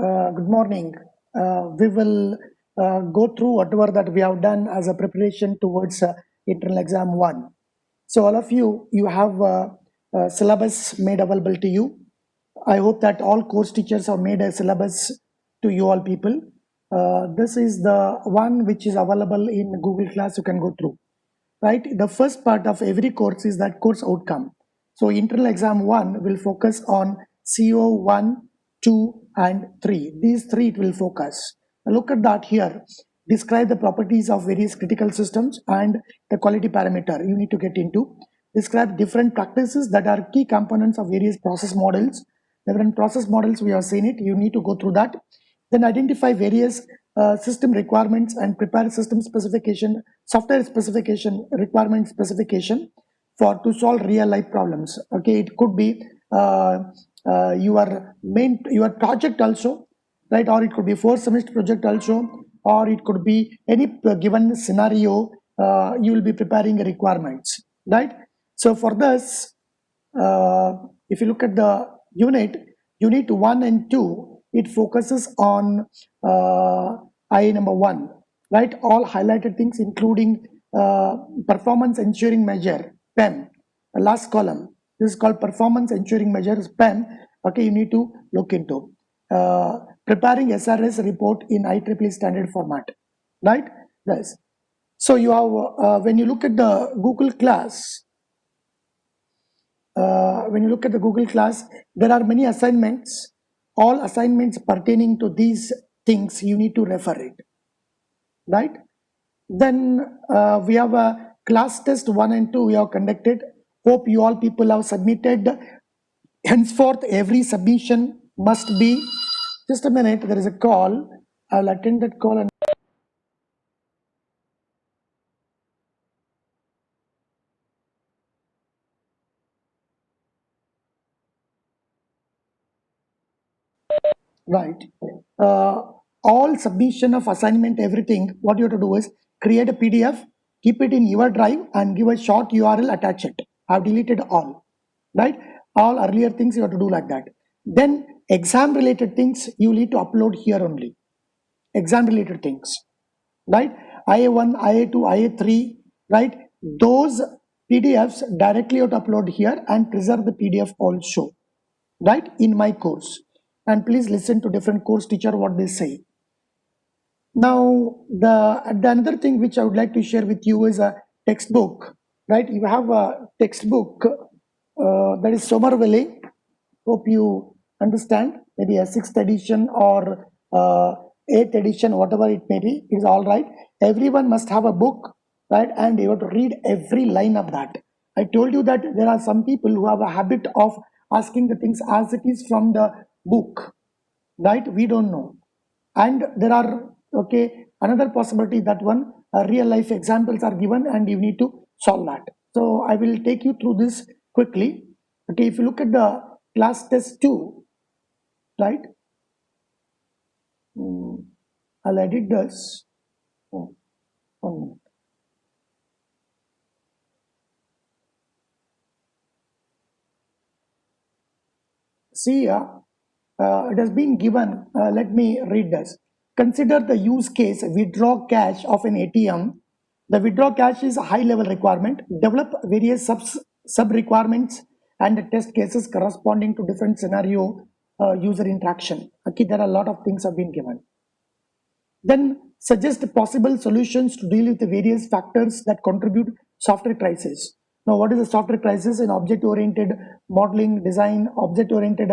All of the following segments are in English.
Good morning. We will go through whatever that we have done as a preparation towards internal exam one. So all of you, you have syllabus made available to you. I hope that all course teachers have made a syllabus to you all people. This is the one which is available in Google Class. You can go through, right? The first part of every course is that course outcome. So internal exam 1 will focus on CO 1, 2 and 3. These three it will focus. Now look at that here. Describe the properties of various critical systems and the quality parameter you need to get into. Describe different practices that are key components of various process models. Different process models, we have seen it. You need to go through that. Then identify various system requirements and prepare system specification, software specification, requirement specification for to solve real life problems. Okay, it could be your project also, right? Or it could be 4 semester project also, or it could be any given scenario. You will be preparing requirements, right? So for this, if you look at the unit 1 and 2, it focuses on I number 1, right? All highlighted things including performance ensuring measure, PEM, the last column. This is called performance ensuring measures, PEM. Okay, you need to look into preparing SRS report in IEEE standard format, right? Yes. So you have when you look at the Google class, when you look at the Google class, there are many assignments. All assignments pertaining to these things, you need to refer it, right? Then we have a class test 1 and 2 we have conducted. Hope you all people have submitted. Henceforth, every submission must be, just a minute, there is a call. I'll attend that call and right. All submission of assignment, everything, what you have to do is create a PDF, keep it in your drive and give a short URL, attach it. I've deleted all, right? All earlier things you have to do like that. Then exam related things you need to upload here only. Exam related things, right? IA1, IA2, IA3, right? Those PDFs directly you have to upload here and preserve the PDF also, right, in my course. And please listen to different course teacher what they say. Now the another thing which I would like to share with you is a textbook, right? You have a textbook that is Somerville. Hope you understand. Maybe a 6th edition or 8th edition, whatever it may be, is all right. Everyone must have a book, right? And you have to read every line of that. I told you that there are some people who have a habit of asking the things as it is from the book, right? We don't know. And there are, okay, another possibility that one real life examples are given and you need to solve that. So I will take you through this quickly. Okay, if you look at the class test 2, right? I'll edit this. Oh, 1 minute. See, it has been given. Let me read this. Consider the use case withdraw cash of an ATM. The withdraw cash is a high level requirement. Develop various sub requirements and test cases corresponding to different scenario user interaction. Okay, there are a lot of things have been given. Then suggest possible solutions to deal with the various factors that contribute software crisis. Now, what is a software crisis? In object-oriented modeling, design, object-oriented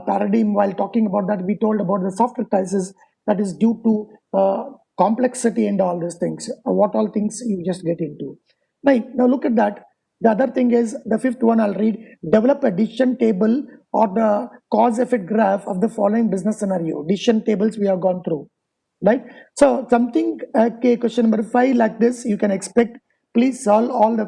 paradigm. While talking about that, we told about the software crisis that is due to complexity and all these things. What all things you just get into. Right, now look at that. The other thing is the 5th one I'll read. Develop a decision table or the cause effect graph of the following business scenario. Decision tables we have gone through, right? So something, okay, question number 5 like this you can expect. Please solve all the,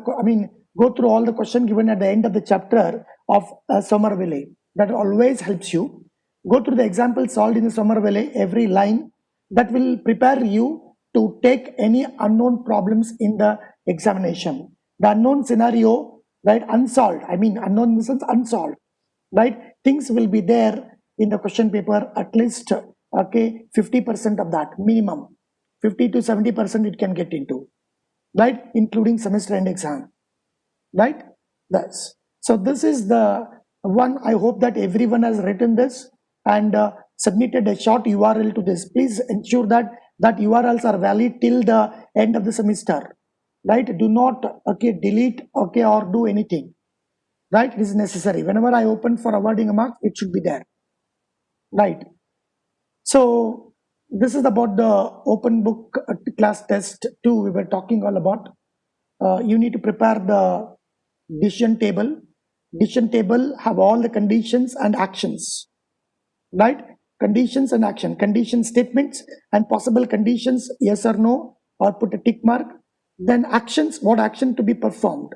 go through all the question given at the end of the chapter of Somerville. That always helps you. Go through the example solved in the Somerville, every line. That will prepare you to take any unknown problems in the examination. The unknown scenario, right, unsolved, unknown in the sense unsolved, right? Things will be there in the question paper, at least, okay, 50% of that minimum, 50 to 70% it can get into, right? Including semester end exam, right? That's, so this is the one. I hope that everyone has written this and submitted a short URL to this. Please ensure that that URLs are valid till the end of the semester, right? Do not, okay, delete, okay, or do anything, right? It is necessary. Whenever I open for awarding a mark, it should be there, right? So this is about the open book class test 2 we were talking all about. You need to prepare the decision table. Decision table have all the conditions and actions, right? Conditions and action, condition statements and possible conditions, yes or no, or put a tick mark. Then actions, what action to be performed,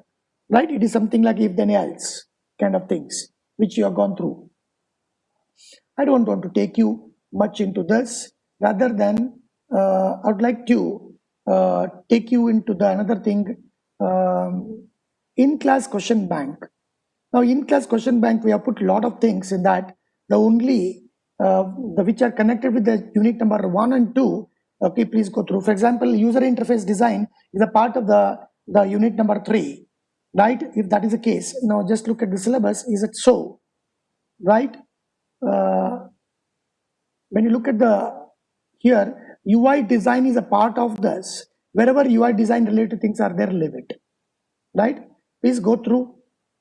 right? It is something like if then else kind of things which you have gone through. I don't want to take you much into this. Rather than, I would like to take you into the another thing, in-class question bank. Now, in-class question bank, we have put a lot of things in that. The only the which are connected with the unit number 1 and 2. Okay, please go through. For example, user interface design is a part of the unit number 3, right? If that is the case, now just look at the syllabus. Is it so, right? When you look at the here, UI design is a part of this. Wherever UI design related things are there, leave it, right? Please go through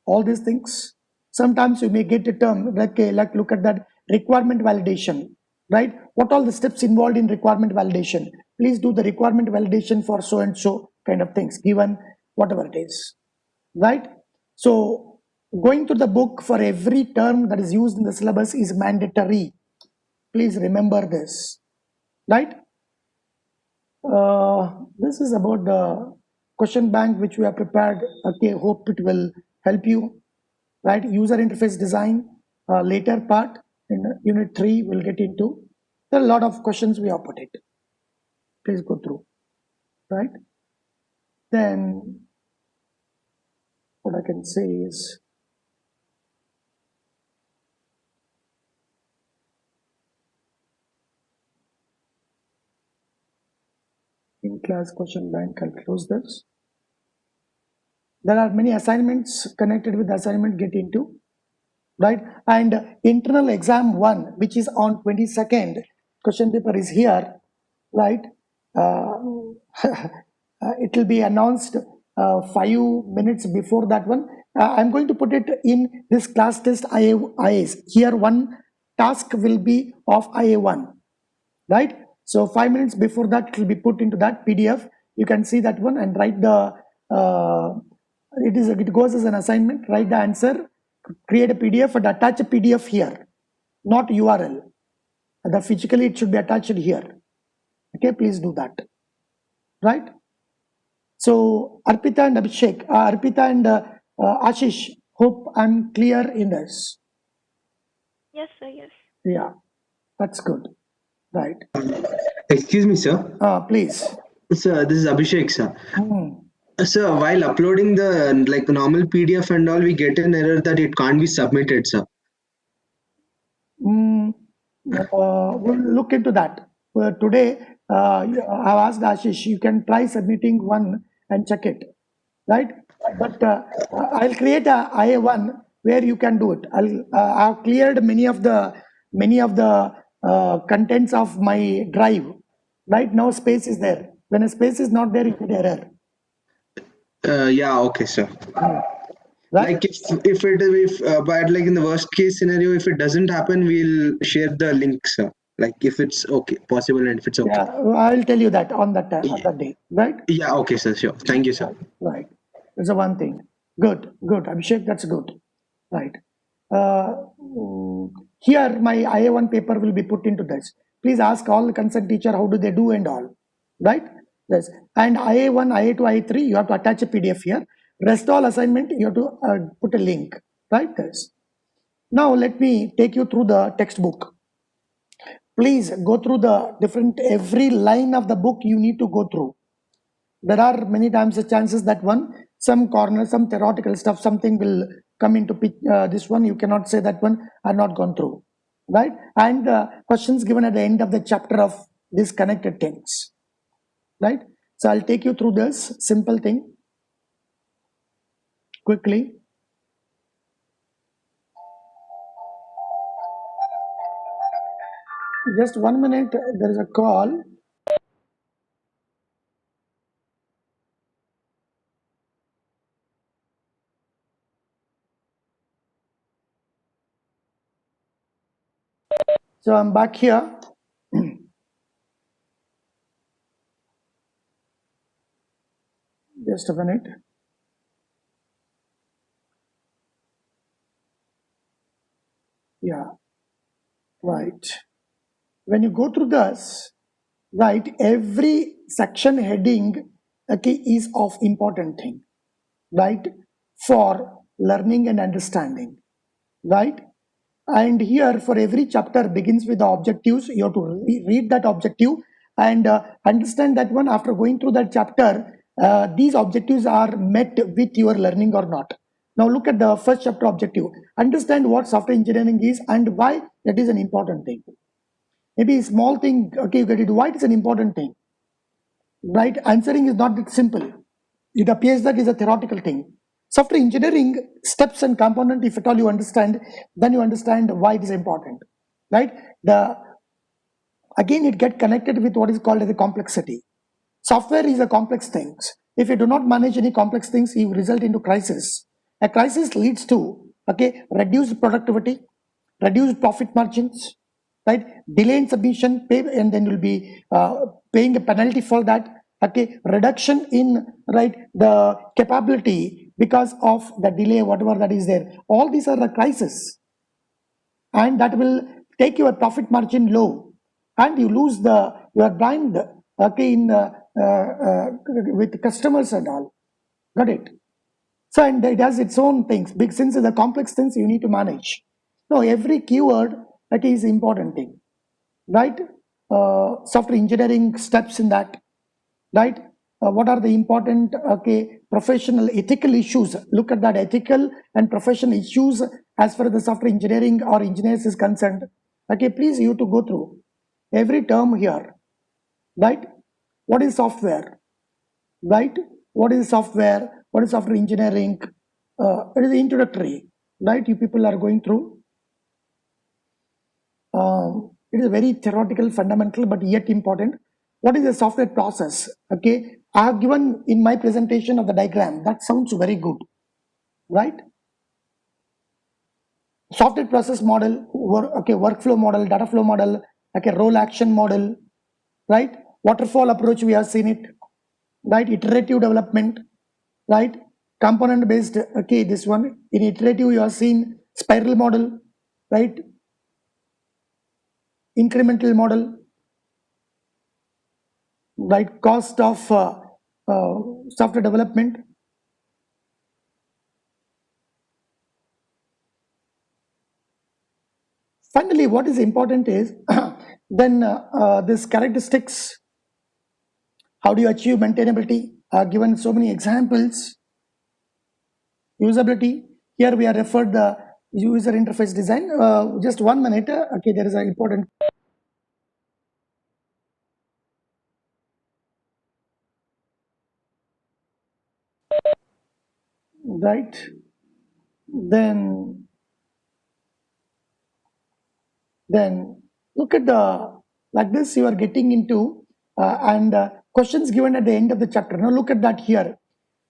all these things. Sometimes you may get a term like look at that requirement validation, right? What all the steps involved in requirement validation? Please do the requirement validation for so and so kind of things, given whatever it is, right? So going to the book for every term that is used in the syllabus is mandatory. Please remember this, right? This is about the question bank which we have prepared. Okay, hope it will help you, right? User interface design, later part in unit 3 we'll get into. There are a lot of questions we have put it. Please go through, right? Then what I can say is, in class question bank, I'll close this. There are many assignments connected with the assignment get into, right? And internal exam 1, which is on 22nd, question paper is here, right? It will be announced 5 minutes before that one. I'm going to put it in this class test IAs. Here one task will be of IA1, right? So 5 minutes before that it will be put into that PDF. You can see that one and write the, it goes as an assignment, write the answer, create a PDF and attach a PDF here, not URL. The physically it should be attached here. Okay, please do that, right? So Arpita and Abhishek, Arpita and Ashish, hope I'm clear in this. Yes, sir. Yes. Yeah, that's good, right? Excuse me, sir. Please. Sir, this is Abhishek, sir. Hmm. Sir, while uploading the normal PDF and all, we get an error that it can't be submitted, sir. We'll look into that. Today, I've asked Ashish, you can try submitting one and check it, right? But I'll create a IA1 where you can do it. I've cleared many of the contents of my drive. Right now, space is there. When a space is not there, you get error. Yeah, okay, sir. Right? Like but in the worst case scenario, if it doesn't happen, we'll share the link, sir. Like if it's okay, possible, and if it's okay. Yeah, I'll tell you that on that day, right? Yeah, okay, sir. Sure. Thank you, sir. Right. That's the one thing. Good. Abhishek, that's good. Right. Here, my IA1 paper will be put into this. Please ask all the concerned teacher how do they do and all. Right? Yes. And IA1, IA2, IA3, you have to attach a PDF here. Rest all assignment, you have to put a link. Right? This. Now, let me take you through the textbook. Please go through the different, every line of the book you need to go through. There are many times the chances that some corner, some theoretical stuff, something will come into this one. You cannot say that one are not gone through. right? And the questions given at the end of the chapter of these connected things, right? So I'll take you through this simple thing quickly. Just 1 minute, there is a call. So I'm back here. Just a minute. Yeah, right. When you go through this, right, every section heading, okay, is of important thing, right, for learning and understanding, right? And here for every chapter begins with the objectives. You have to read that objective and understand that one. After going through that chapter, these objectives are met with your learning or not. Now look at the first chapter objective. Understand what software engineering is and why that is an important thing. Maybe a small thing, okay, you get it. Why it is an important thing, right? Answering is not that simple. It appears that is a theoretical thing. Software engineering steps and component, if at all you understand, then you understand why it is important, right? The again it get connected with what is called as a complexity. Software is a complex things. If you do not manage any complex things, you result into crisis. A crisis leads to, okay, reduced productivity, reduced profit margins, right? Delay in submission, pay, and then you'll be paying a penalty for that. Okay, reduction in, right, the capability because of the delay, whatever that is there. All these are the crisis, and that will take your profit margin low, and you lose the your brand, okay, in with customers and all. Got it? So and it has its own things. Big, since the complex things you need to manage. No, every keyword that is important thing, right? Software engineering steps in that, right? What are the important, okay, professional ethical issues? Look at that ethical and professional issues as far as the software engineering or engineers is concerned. Okay, please you to go through every term here, right? What is software, right? What is software? What is software engineering? It is introductory, right? You people are going through. It is very theoretical, fundamental, but yet important. What is the software process? Okay, I have given in my presentation of the diagram. That sounds very good, right? Software process model, okay, workflow model, data flow model, okay, role action model, right? Waterfall approach, we have seen it, right? Iterative development, right? Component based, okay, this one in iterative you have seen spiral model, right? Incremental model, right? Cost of software development. Finally, what is important is then this characteristics. How do you achieve maintainability? Given so many examples. Usability. Here we are referred the user interface design. Just 1 minute. Okay, there is an important. Right. Then look at the like this you are getting into and questions given at the end of the chapter. Now look at that here.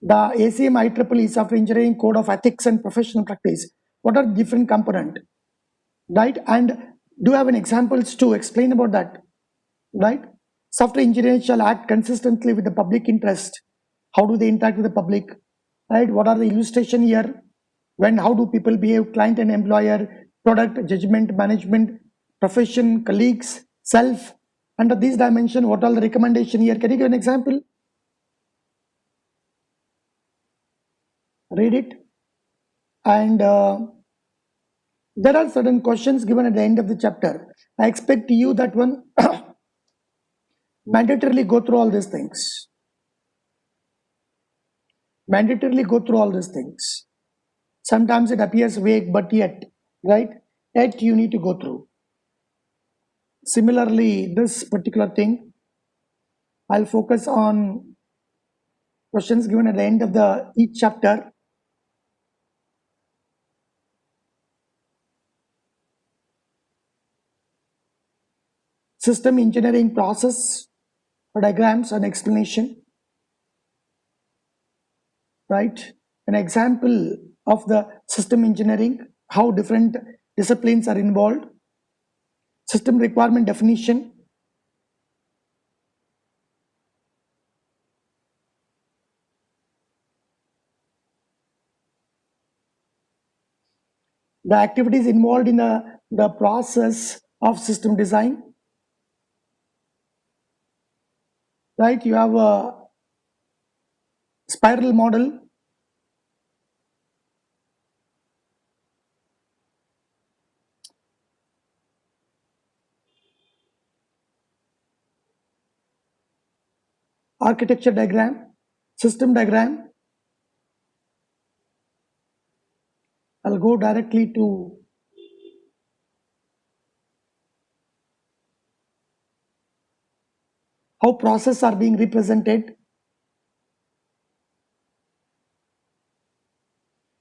The ACM IEEE Software Engineering Code of Ethics and Professional Practice. What are different component, right? And do you have any examples to explain about that, right? Software engineers shall act consistently with the public interest. How do they interact with the public, right? What are the illustration here? When, how do people behave? Client and employer, product, judgment, management, profession, colleagues, self. Under this dimension, what are the recommendation here? Can you give an example? Read it. And there are certain questions given at the end of the chapter. I expect you that one mandatorily go through all these things. Mandatorily go through all these things. Sometimes it appears vague, but yet, right? Yet you need to go through. Similarly, this particular thing, I'll focus on questions given at the end of the each chapter. System engineering process diagrams and explanation, right? An example of the system engineering, how different disciplines are involved, system requirement definition, the activities involved in the process of system design, right? You have a spiral model, architecture diagram, system diagram. I'll go directly to how processes are being represented.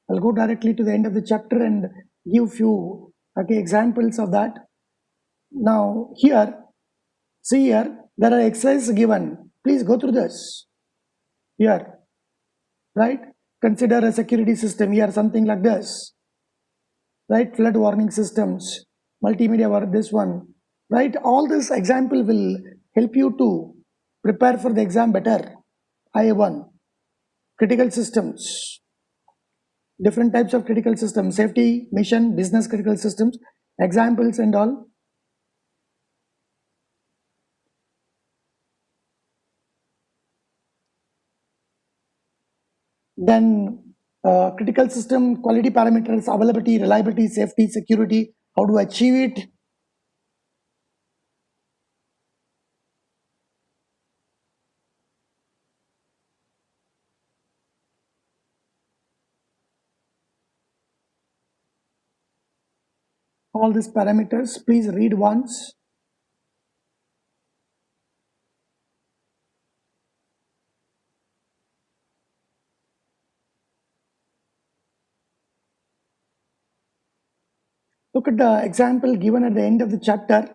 I'll go directly to the end of the chapter and give few examples of that. Now here, see here, there are exercises given. Please go through this. Here, right? Consider a security system here, something like this, right? Flood warning systems, multimedia, this one, right? All this example will help you to prepare for the exam better. IA1, critical systems, different types of critical systems, safety, mission, business critical systems, examples and all. Then critical system quality parameters, availability, reliability, safety, security, how to achieve it. All these parameters, please read once. Look at the example given at the end of the chapter.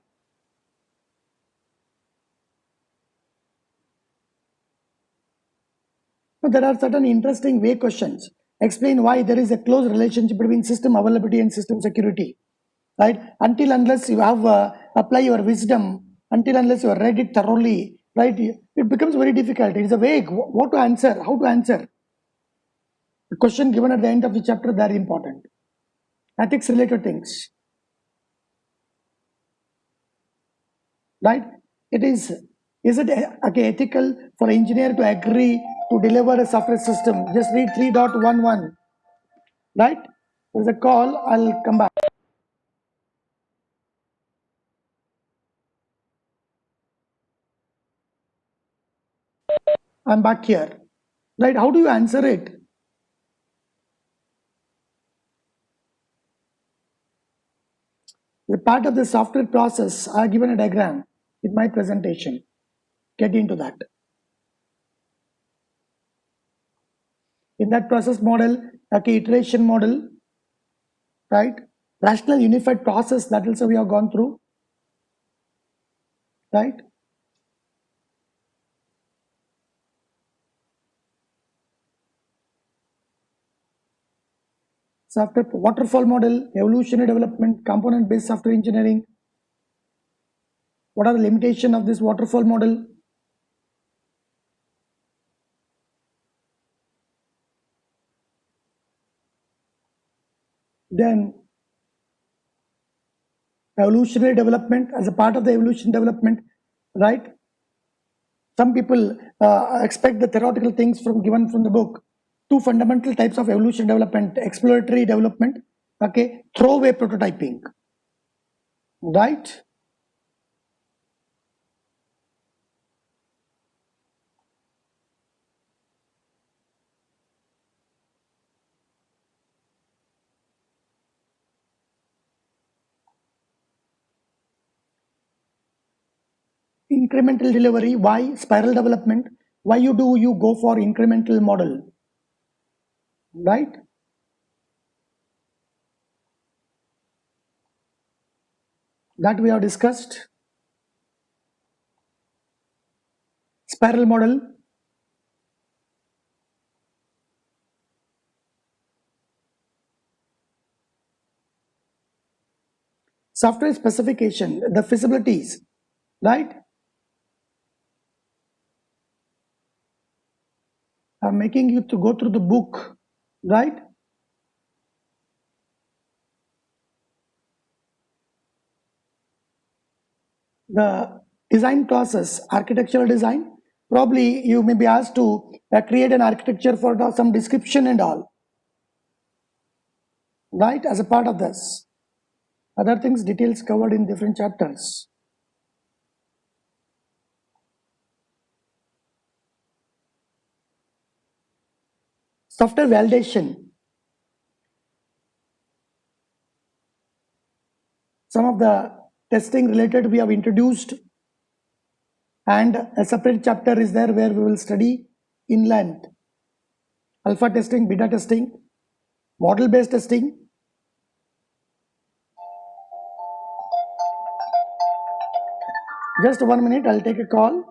Now, there are certain interesting way questions. Explain why there is a close relationship between system availability and system security, right? Until unless you have apply your wisdom, until unless you have read it thoroughly, right? It becomes very difficult. It is a vague. What to answer? How to answer? The question given at the end of the chapter, very important. Ethics related things, right? It is it ethical for an engineer to agree to deliver a software system? Just read 3.11, right? There's a call, I'll come back. I'm back here, right? How do you answer it? The part of the software process, I have given a diagram in my presentation. Get into that. In that process model, iteration model, right? Rational unified process, that also we have gone through, right? Software waterfall model, evolutionary development, component-based software engineering. What are the limitations of this waterfall model? Then evolutionary development, as a part of the evolution development, right? Some people expect the theoretical things from given from the book. Two fundamental types of evolution development: exploratory development, throwaway prototyping, right? incremental delivery, why spiral development, why you go for incremental model, right? That we have discussed. Spiral model, software specification, the feasibilities, right? I'm making you to go through the book, right? The design process, architectural design, probably you may be asked to create an architecture for some description and all, right? As a part of this. Other things, details covered in different chapters. Software validation. Some of the testing related we have introduced, and a separate chapter is there where we will study inland alpha testing, beta testing, model based testing. Just 1 minute, I'll take a call.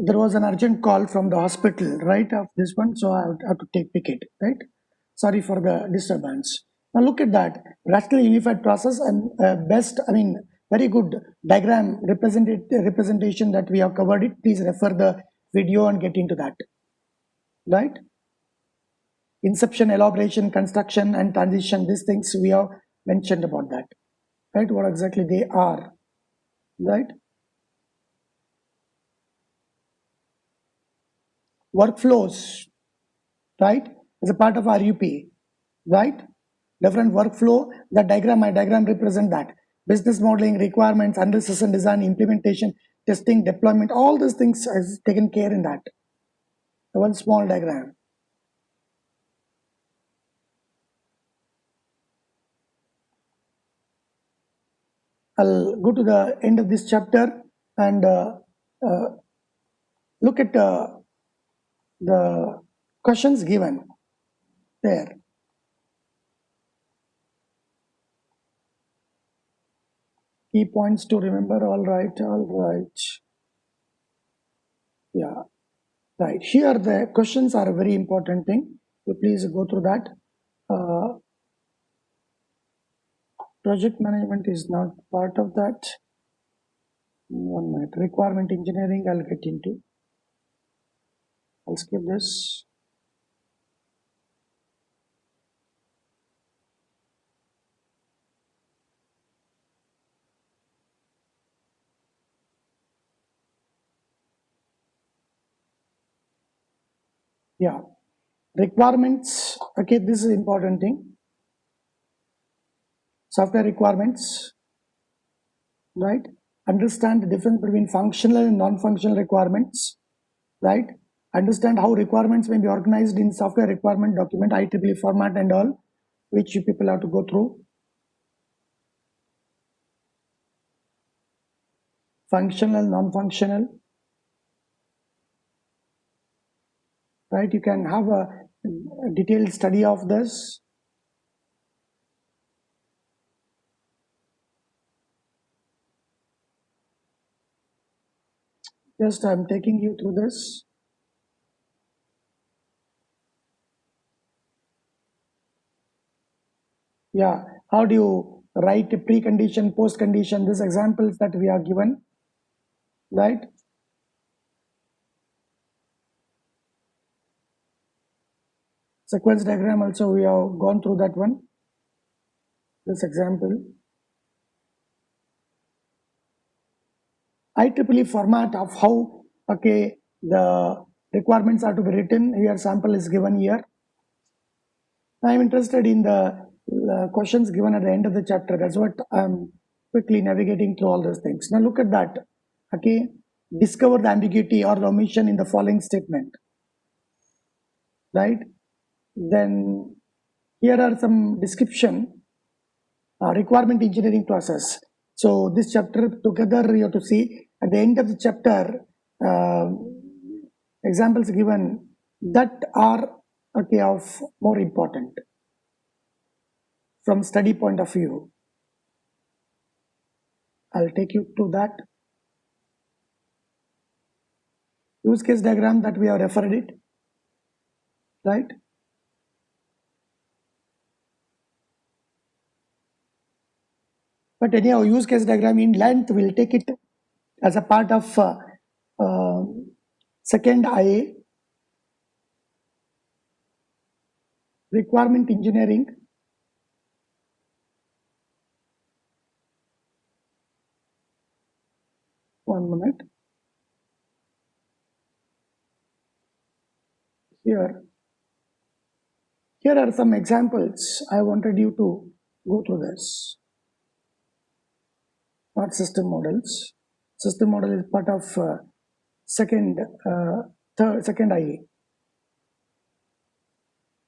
There was an urgent call from the hospital, right, of this one, so I have to pick it, right? Sorry for the disturbance. Now look at that, rational unified process and best, I mean, very good diagram representation that we have covered it. Please refer the video and get into that, right? Inception, elaboration, construction, and transition, these things we have mentioned about that, right? What exactly they are, right? Workflows, right, as a part of RUP, right? Different workflow, the diagram, my diagram represent that. Business modeling, requirements, analysis and design, implementation, testing, deployment, all these things is taken care in that. One small diagram. I'll go to the end of this chapter and uh, look at the questions given there. Key points to remember, all right. Yeah, right. Here the questions are a very important thing. So please go through that. Project management is not part of that. 1 minute. Requirement engineering, I'll get into. I'll skip this. Yeah, requirements. Okay, this is important thing. Software requirements, right? Understand the difference between functional and non-functional requirements, right? Understand how requirements may be organized in software requirement document, IEEE format and all, which you people have to go through. Functional, non-functional. right? You can have a detailed study of this. Just I'm taking you through this. Yeah, how do you write a precondition, post-condition, these examples that we are given, right? Sequence diagram also we have gone through that one, this example. IEEE format of how, okay, the requirements are to be written, here sample is given here. I'm interested in the questions given at the end of the chapter. That's what I'm quickly navigating through all those things. Now look at that. Okay, discover the ambiguity or the omission in the following statement. Right? Then here are some description, requirement engineering process. So this chapter together you have to see at the end of the chapter, examples given that are okay of more important from study point of view. I'll take you to that. Use case diagram that we have referred it, right? But anyhow, use case diagram in length, we'll take it as a part of second IA, requirement engineering. One minute. Here are some examples. I wanted you to go through this. Not system models. System model is part of second IA.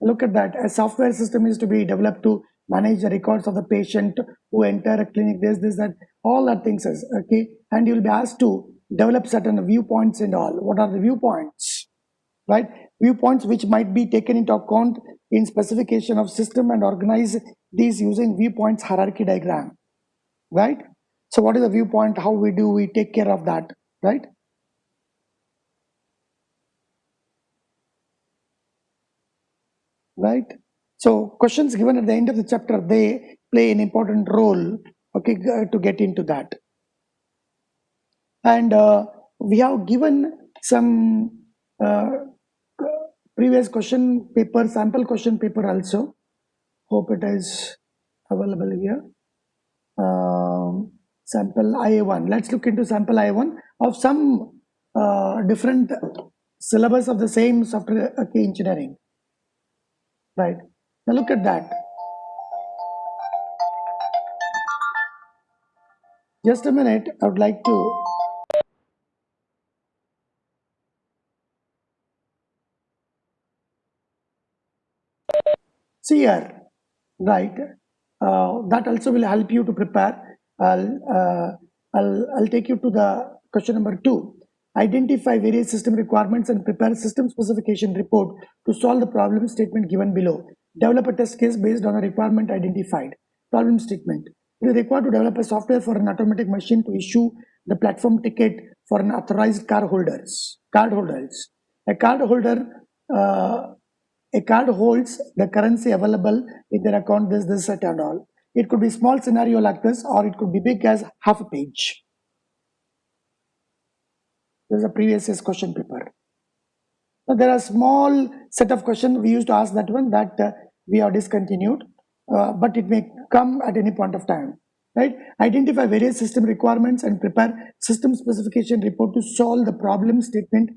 Look at that. A software system is to be developed to manage the records of the patient who enter a clinic. This, that, all that things is okay. And you'll be asked to develop certain viewpoints and all. What are the viewpoints? Right? Viewpoints which might be taken into account in specification of system and organize these using viewpoints hierarchy diagram. Right? So what is the viewpoint? How we take care of that? Right? Right? So questions given at the end of the chapter, they play an important role, okay, to get into that. And we have given some previous question paper, sample question paper also. Hope it is available here. Sample IA1. Let's look into sample IA1 of some different syllabus of the same software engineering. Right. Now look at that. Just a minute. I would like to. See here, right? That also will help you to prepare. I'll take you to the question number 2. Identify various system requirements and prepare system specification report to solve the problem statement given below. Develop a test case based on a requirement identified. Problem statement. It is required to develop a software for an automatic machine to issue the platform ticket for an authorized cardholders. A cardholder a card holds the currency available in their account, this, set and all. It could be small scenario like this, or it could be big as half a page. This is a previous year's question paper. Now there are small set of questions we used to ask that one that we have discontinued, but it may come at any point of time. Right? Identify various system requirements and prepare system specification report to solve the problem statement,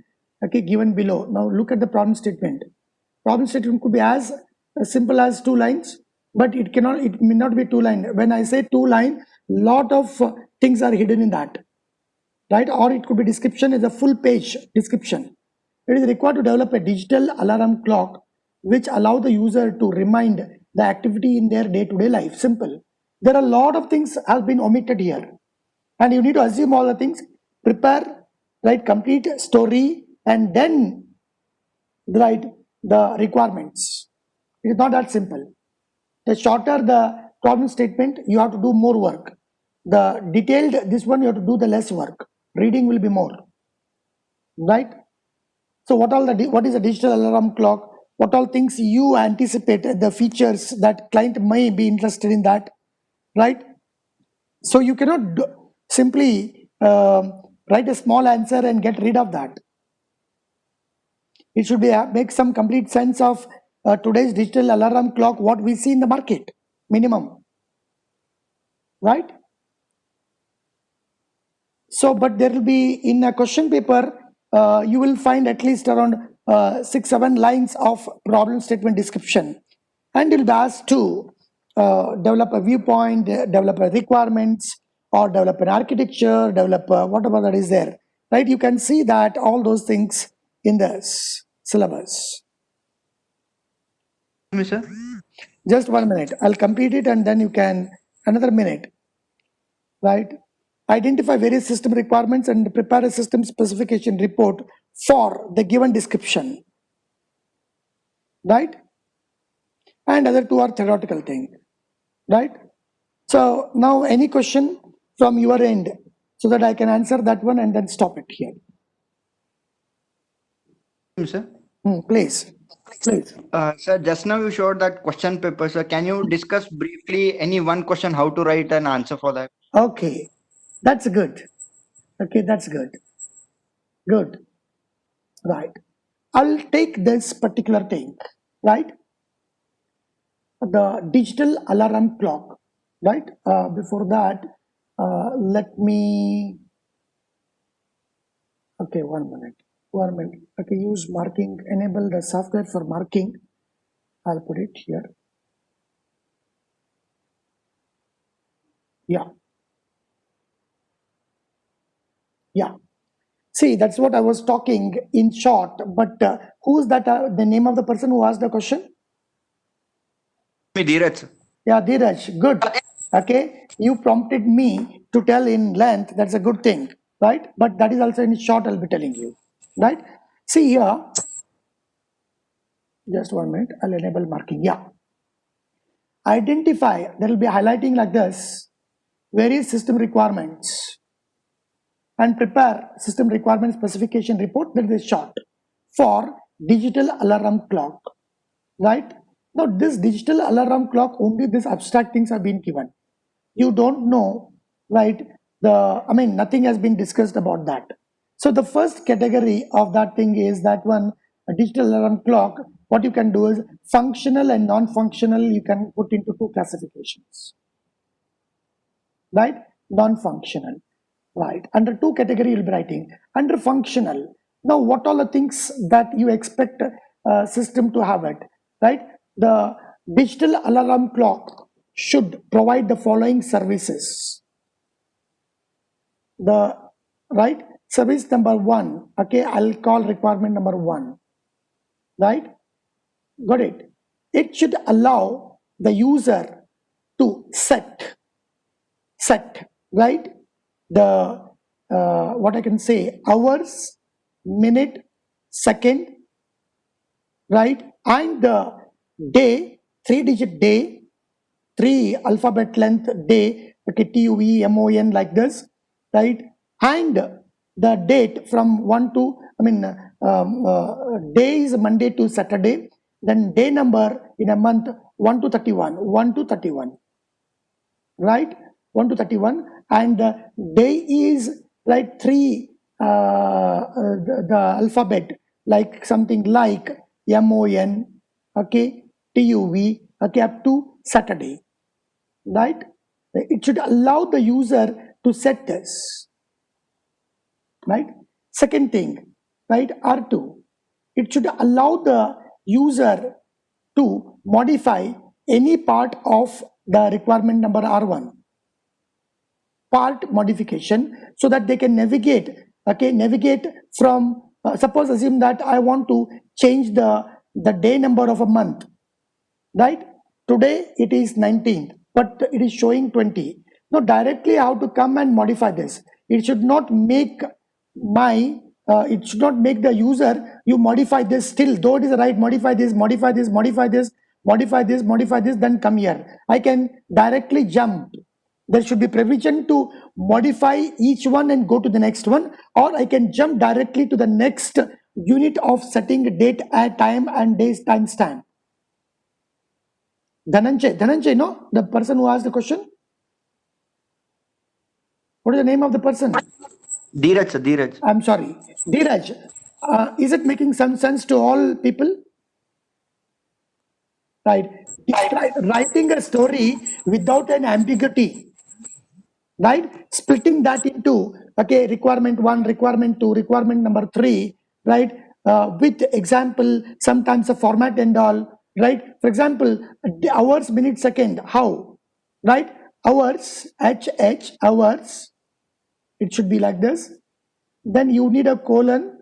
okay, given below. Now look at the problem statement. Problem statement could be as simple as 2 lines, but it may not be 2 lines. When I say 2 lines, lot of things are hidden in that, right? Or it could be description is a full page description. It is required to develop a digital alarm clock which allow the user to remind the activity in their day-to-day life. Simple. There are a lot of things have been omitted here, and you need to assume all the things, prepare, right, complete story, and then right, the requirements. It is not that simple. The shorter the problem statement, you have to do more work. The detailed, this one you have to do the less work. Reading will be more, right? So what is a digital alarm clock? What all things you anticipate, the features that client may be interested in that, right? So you cannot simply write a small answer and get rid of that. It should be make some complete sense of today's digital alarm clock, what we see in the market, minimum, right? So, but there will be in a question paper, you will find at least around 6-7 lines of problem statement description, and you'll be asked to develop a viewpoint, develop a requirements, or develop an architecture, develop whatever that is there, right? You can see that all those things in the syllabus. Sir. Just 1 minute, I'll complete it and then you can another minute, right? Identify various system requirements and prepare a system specification report for the given description, right? And other two are theoretical thing, right? So now any question from your end so that I can answer that one and then stop it here. Sir. Please. Sir, just now you showed that question paper. Sir, can you discuss briefly any one question how to write an answer for that? Okay, that's good. Okay, that's good. Good. Right. I'll take this particular thing, right? The digital alarm clock, right? Before that, let me, okay, 1 minute. Okay, use marking, enable the software for marking. I'll put it here. Yeah. See, that's what I was talking in short, but who's that, the name of the person who asked the question? Me, Dheeraj, sir. Yeah, Dheeraj, good. Okay, you prompted me to tell in length, that's a good thing, right? But that is also in short, I'll be telling you, right? See here, just 1 minute, I'll enable marking, yeah. Identify, there will be highlighting like this, various system requirements, and prepare system requirement specification report, that is short, for digital alarm clock, right? Now this digital alarm clock, only these abstract things have been given. You don't know, right? Nothing has been discussed about that. So the first category of that thing is that one, a digital alarm clock, what you can do is functional and non-functional, you can put into two classifications, right? Non-functional, right? Under two category you'll be writing. Under functional, now what all the things that you expect system to have it, right? The digital alarm clock should provide the following services. The right service number 1, okay, I'll call requirement number 1, right? Got it. It should allow the user to set, right, the what I can say, hours, minute, second, right, and the day, 3-digit day, 3 alphabet length day, okay, TUE, MON, like this, right? And the date from 1 to, day is Monday to Saturday, then day number in a month 1 to 31, right? 1 to 31, and day is like 3, the alphabet, like something like MON, okay, TUV, okay, up to Saturday, right? It should allow the user to set this, right? Second thing, right, R2, it should allow the user to modify any part of the requirement number R1, part modification, so that they can navigate, okay, navigate from, suppose assume that I want to change the day number of a month, right? Today it is 19th, but it is showing 20. Now directly I have to come and modify this. It should not make my it should not make the user, you modify this still, though it is right, modify this, modify this, modify this, modify this, modify this, then come here. I can directly jump. There should be provision to modify each one and go to the next one, or I can jump directly to the next unit of setting date, time and days timestamp. Dhananjay, no? The person who asked the question? What is the name of the person? Dheeraj, sir, Dheeraj. I'm sorry. Dheeraj, is it making some sense to all people? Right. Writing a story without an ambiguity, right? Splitting that into, okay, requirement 1, requirement 2, requirement number 3, right? With example, sometimes a format and all, right? For example, hours, minute, second, how, right? Hours, hours, it should be like this. Then you need a colon,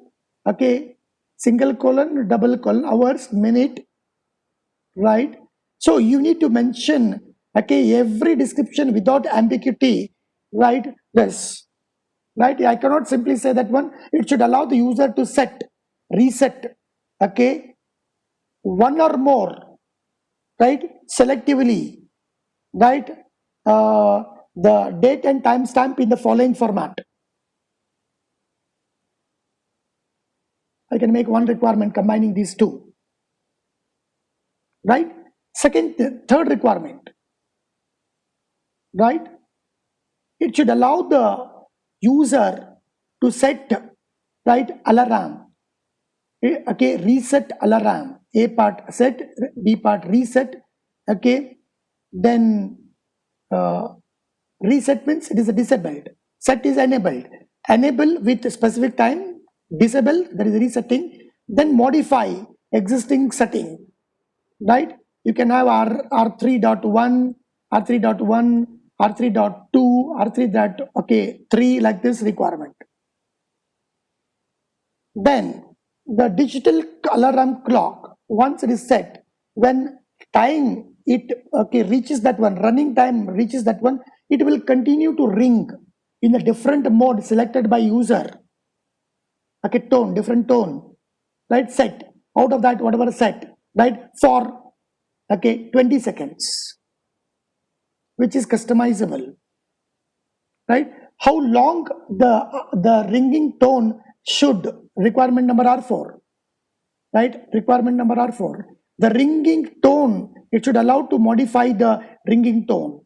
okay, single colon, double colon, hours, minute, right? So you need to mention, okay, every description without ambiguity, right? This, right? I cannot simply say that one. It should allow the user to set, reset, okay, one or more, right? Selectively, right? The date and timestamp in the following format. I can make one requirement combining these two, right? Third requirement, right? It should allow the user to set, right, alarm. Okay, reset alarm. A part set, B part reset. Okay, then reset means it is a disabled. Set is enabled. Enable with a specific time. Disable, that is resetting. Then modify existing setting. Right? You can have R3.1, R3.1, R3.2, R3. Okay, 3 like this requirement. Then the digital alarm clock, once it is set, when time it reaches that one, running time reaches that one, it will continue to ring in a different mode selected by user. Okay, tone, different tone, right? Set out of that, whatever set, right? For 20 seconds, which is customizable, right? How long the ringing tone should, requirement number R4, right? Requirement number R4. The ringing tone, it should allow to modify the ringing tone,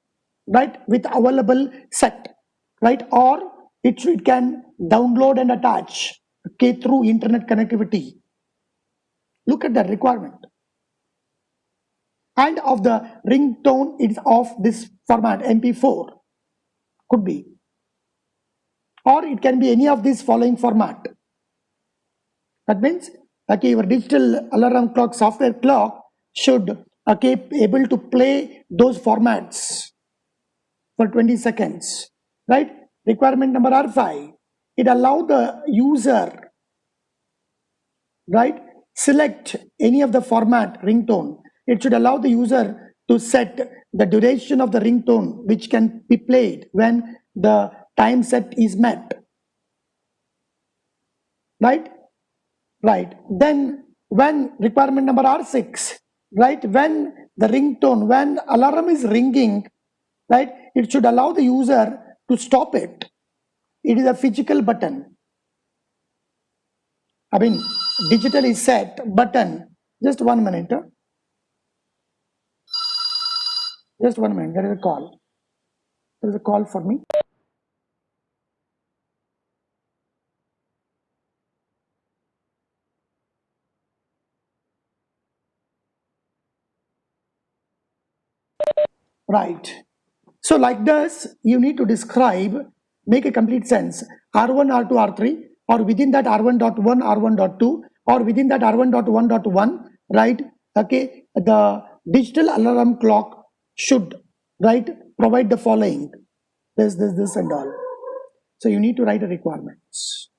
right? With available set, right? Or it can download and attach, okay, through internet connectivity. Look at that requirement. And of the ringtone, it's of this format, MP4, could be. Or it can be any of these following format. That means, okay, your digital alarm clock, software clock should, okay, able to play those formats for 20 seconds, right? Requirement number R5, it allow the user, right, select any of the format ringtone. It should allow the user to set the duration of the ringtone, which can be played when the time set is met, right? Right. Then when requirement number R6, right, when the ringtone, when alarm is ringing, right, it should allow the user to stop it. It is a physical button. I mean, digital is set button. Just 1 minute. Just 1 minute. There is a call. There is a call for me. Right. So like this, you need to describe, make a complete sense. R1, R2, R3, or within that R1.1, R1.2, or within that R1.1.1, right? Okay, the digital alarm clock should, right, provide the following, this and all. So you need to write a requirements.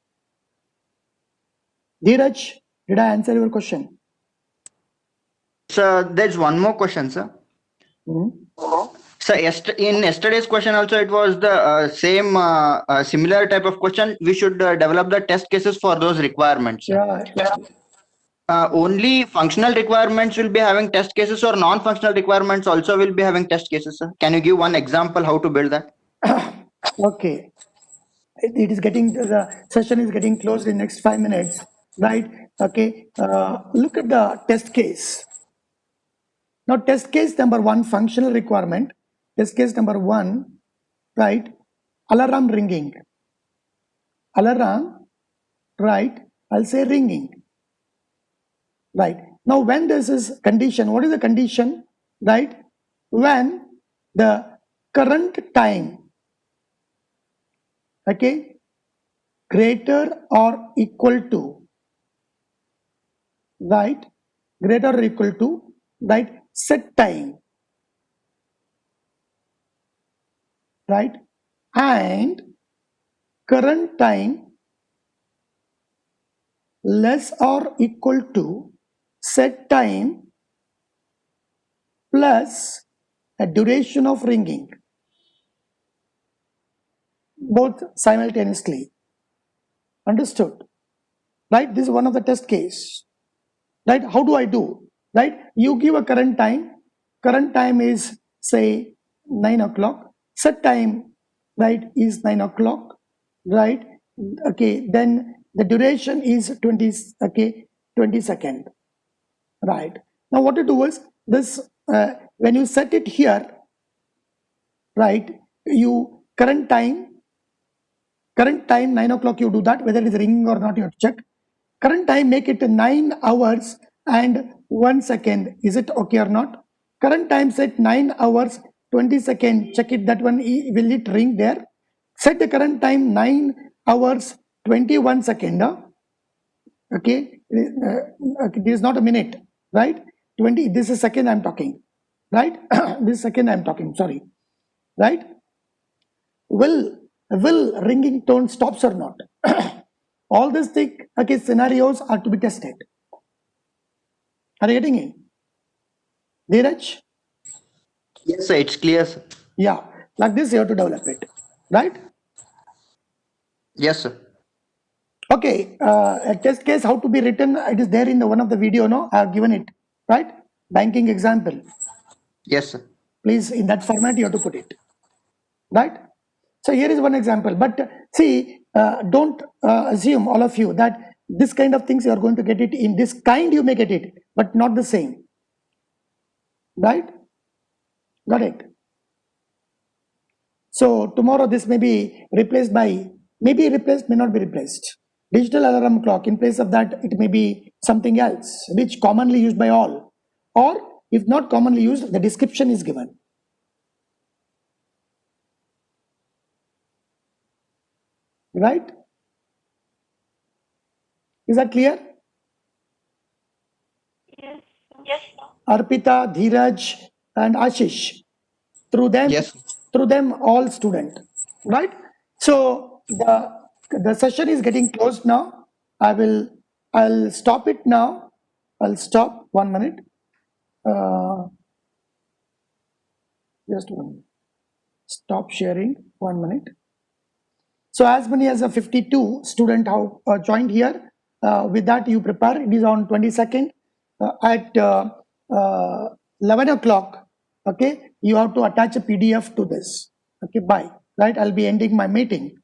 Dheeraj, did I answer your question? Sir, there's one more question, sir. Mhm. So in yesterday's question also it was the same similar type of question. We should develop the test cases for those requirements. Yeah. Only functional requirements will be having test cases, or non-functional requirements also will be having test cases, sir? Can you give one example how to build that? Okay. It is getting, the session is getting closed in next 5 minutes, right? Okay. Look at the test case. Now, test case number 1, functional requirement. Test case number 1, right? Alarm ringing. Alarm, right? I'll say ringing. Right. Now, when this is condition, what is the condition? Right? When the current time, okay, greater or equal to, right, greater or equal to, right, set time, right, and current time less or equal to set time plus a duration of ringing, both simultaneously. Understood? Right? This is one of the test case. Right? How do I do? Right? You give a current time is say 9 o'clock, set time, right, is 9 o'clock, right? Okay, then the duration is 20, okay, 20 second, right? Now what to do is this, when you set it here, right, you current time 9 o'clock, you do that, whether it is ringing or not, you have to check. Current time, make it 9 hours and 1 second. Is it okay or not? Current time set 9 hours 20 seconds. Check it, that one, will it ring there? Set the current time 9 hours 21 second. Okay, this is not a minute, right? 20, this is second I'm talking, right? This second I'm talking, sorry, right? Will ringing tone stops or not? All these things, okay, scenarios are to be tested. Are you getting it? Dheeraj? Yes, sir. It's clear, sir. Yeah, like this you have to develop it, right? Yes, sir. Okay, a test case, how to be written, it is there in the one of the video, no? I have given it, right? Banking example. Yes, sir. Please, in that format, you have to put it, right? So here is one example, but see, don't assume, all of you, that this kind of things you are going to get it in this kind, you may get it, but not the same, right? Got it? So tomorrow this may be replaced by, may not be replaced. Digital alarm clock, in place of that, it may be something else, which commonly used by all. Or if not commonly used, the description is given. Right? Is that clear? Yes, sir. Arpita, Dheeraj, and Ashish. Through them, Yes. all student, right? So the session is getting closed now. I'll stop it now. I'll stop 1 minute. Just 1 minute. Stop sharing 1 minute. So as many as a 52 student have joined here. With that, you prepare. It is on 22nd at 11 o'clock. Okay, you have to attach a PDF to this. Okay, bye. Right, I'll be ending my meeting.